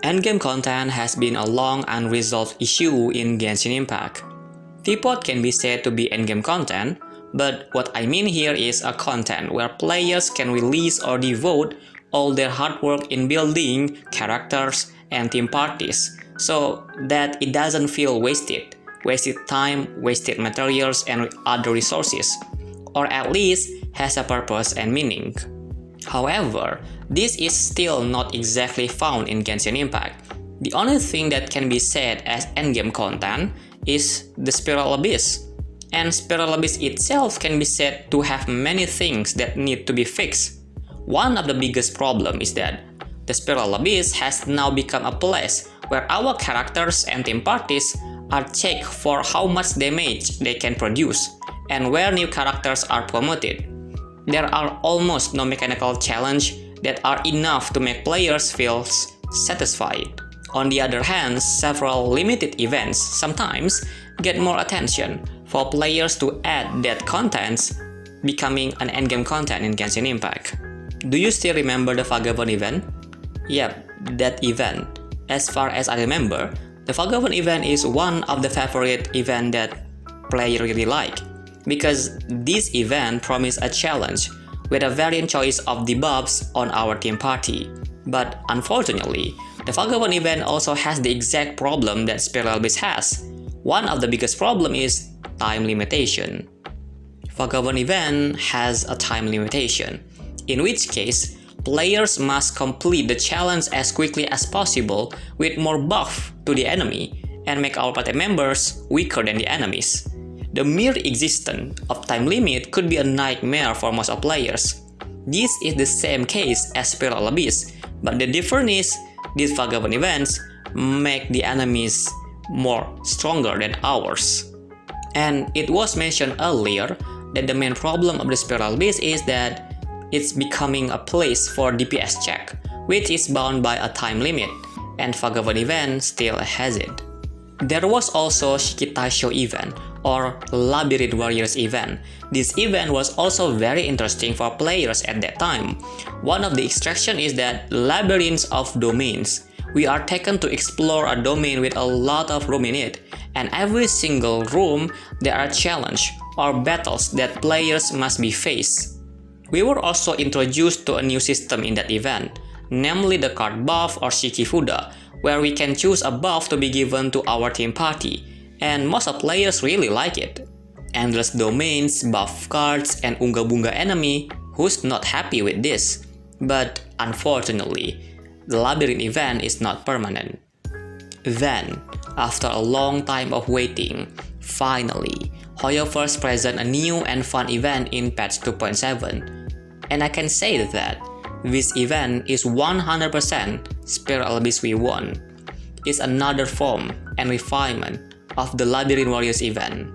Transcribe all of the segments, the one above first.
Endgame content has been a long unresolved issue in Genshin Impact. Teapot can be said to be endgame content, but what I mean here is a content where players can release or devote all their hard work in building characters and team parties, so that it doesn't feel wasted time, wasted materials and other resources, or at least has a purpose and meaning. However, this is still not exactly found in Genshin Impact. The only thing that can be said as endgame content is the Spiral Abyss, and Spiral Abyss itself can be said to have many things that need to be fixed. One of the biggest problems is that the Spiral Abyss has now become a place where our characters and team parties are checked for how much damage they can produce, and where new characters are promoted. There are almost no mechanical challenges that are enough to make players feel satisfied. On the other hand, several limited events sometimes get more attention for players to add that contents, becoming an endgame content in Genshin Impact. Do you still remember the Vagabond event? Yep, that event. As far as I remember, the Vagabond event is one of the favorite events that players really like, because this event promised a challenge with a variant choice of debuffs on our team party. But unfortunately, the Vagabond event also has the exact problem that Spiral Abyss has. One of the biggest problems is time limitation. Vagabond event has a time limitation, in which case, players must complete the challenge as quickly as possible with more buff to the enemy and make our party members weaker than the enemies. The mere existence of time limit could be a nightmare for most of players. This is the same case as Spiral Abyss, but the difference is these Vagabond events make the enemies more stronger than ours. And it was mentioned earlier that the main problem of the Spiral Abyss is that it's becoming a place for DPS check, which is bound by a time limit, and Vagabond event still has it. There was also Shikitaisho event, or Labyrinth Warriors event. This event was also very interesting for players at that time. One of the extraction is that labyrinths of domains. We are taken to explore a domain with a lot of room in it, and every single room there are challenges or battles that players must be faced. We were also introduced to a new system in that event, namely the card buff or Shikifuda, where we can choose a buff to be given to our team party, and most of players really like it. Endless domains, buff cards, and Unga Bunga enemy, who's not happy with this? But unfortunately, the Labyrinth event is not permanent. Then, after a long time of waiting, finally, Hoyoverse present a new and fun event in patch 2.7. And I can say that this event is 100% Spiral Abyss we won. It's another form and refinement of the Labyrinth Warriors event.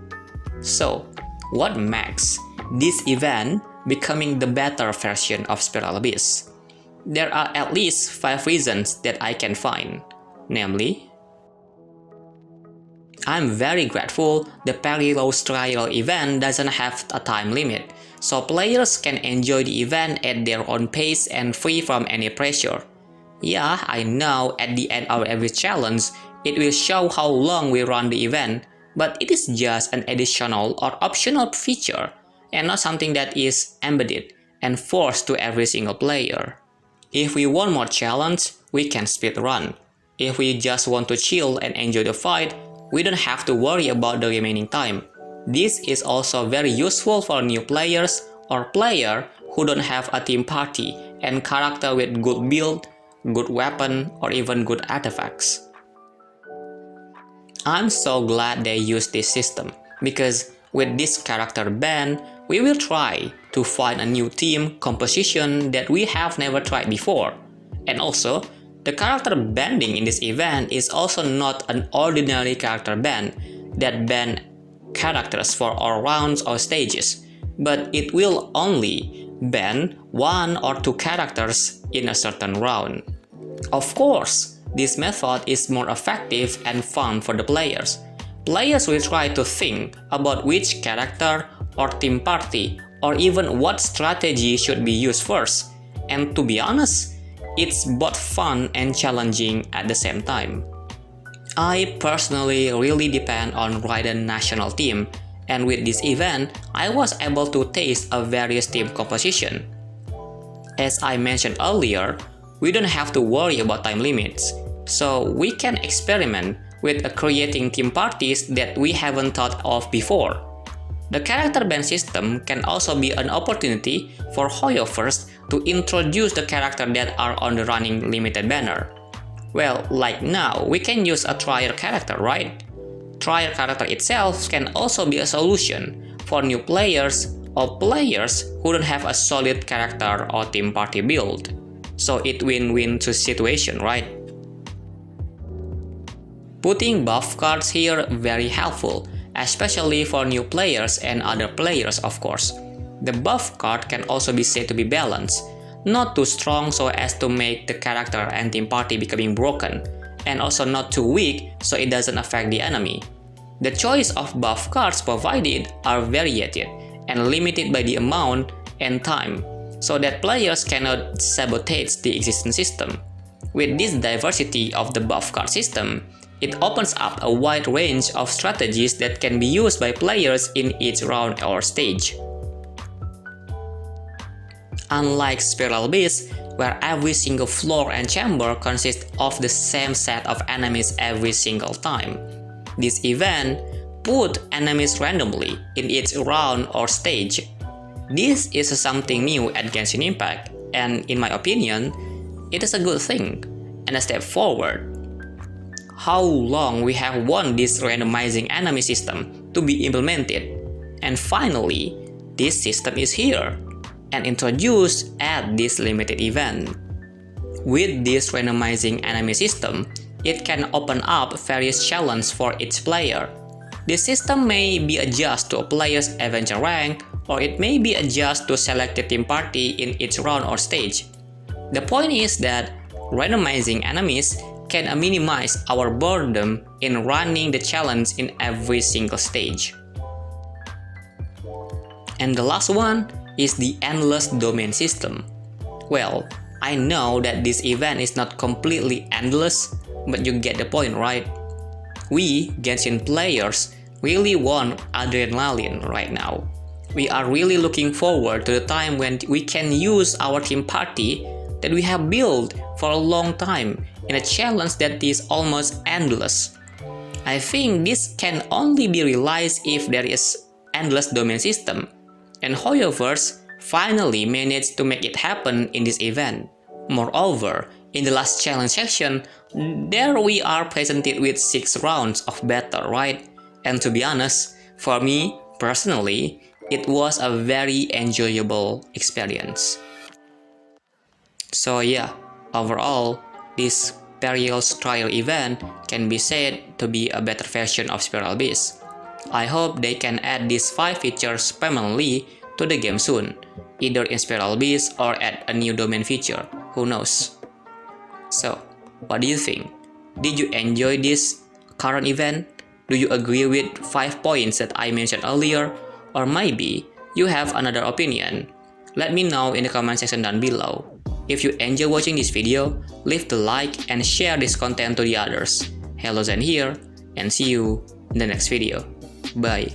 So, what makes this event becoming the better version of Spiral Abyss? There are at least 5 reasons that I can find, namely, I'm very grateful the Perilous Trial event doesn't have a time limit, so players can enjoy the event at their own pace and free from any pressure. Yeah, I know at the end of every challenge, it will show how long we run the event, but it is just an additional or optional feature, and not something that is embedded and forced to every single player. If we want more challenge, we can speedrun. If we just want to chill and enjoy the fight, we don't have to worry about the remaining time. This is also very useful for new players or players who don't have a team party and character with good build, good weapon, or even good artifacts. I'm so glad they use this system, because with this character ban, we will try to find a new team composition that we have never tried before. And also, the character banding in this event is also not an ordinary character ban that ban characters for all rounds or stages, but it will only ban 1 or 2 characters in a certain round. Of course, this method is more effective and fun for the players. Players will try to think about which character or team party or even what strategy should be used first, and to be honest, it's both fun and challenging at the same time. I personally really depend on Raiden national team, and with this event, I was able to taste a various team composition. As I mentioned earlier, we don't have to worry about time limits, so we can experiment with creating team parties that we haven't thought of before. The character ban system can also be an opportunity for hoyoverse to introduce the characters that are on the running limited banner. Well, like now, we can use a trial character, right? Trial character itself can also be a solution for new players or players who don't have a solid character or team party build. So it win-win situation, right? Putting buff cards here very helpful, especially for new players and other players, of course. The buff card can also be said to be balanced, not too strong so as to make the character and team party becoming broken, and also not too weak so it doesn't affect the enemy. The choice of buff cards provided are varied and limited by the amount and time, so that players cannot sabotage the existing system. With this diversity of the buff card system, it opens up a wide range of strategies that can be used by players in each round or stage. Unlike Spiral Beast, where every single floor and chamber consists of the same set of enemies every single time, this event put enemies randomly in each round or stage. This is something new at Genshin Impact, and in my opinion, it is a good thing and a step forward. How long we have wanted this randomizing enemy system to be implemented, and finally, this system is here and introduced at this limited event. With this randomizing enemy system, it can open up various challenges for each player. This system may be adjusted to a player's adventure rank, or it may be adjusted to select the team party in each round or stage. The point is that randomizing enemies can minimize our boredom in running the challenge in every single stage. And the last one is the endless domain system. Well, I know that this event is not completely endless, but you get the point, right? We, Genshin players, really want adrenaline right now. We are really looking forward to the time when we can use our team party that we have built for a long time in a challenge that is almost endless. I think this can only be realized if there is endless domain system, and hoyoverse finally managed to make it happen in this event. Moreover, in the last challenge section, there we are presented with 6 rounds of battle, right? And to be honest, for me personally, it was a very enjoyable experience. So yeah, overall, this Perilous trial event can be said to be a better version of Spiral Beast. I hope they can add these 5 features permanently to the game soon, either in Spiral Beast or add a new domain feature, who knows. So, what do you think? Did you enjoy this current event? Do you agree with 5 points that I mentioned earlier? Or maybe you have another opinion? Let me know in the comment section down below. If you enjoy watching this video, leave the like and share this content to the others. Hello Zen here, and see you in the next video. Bye.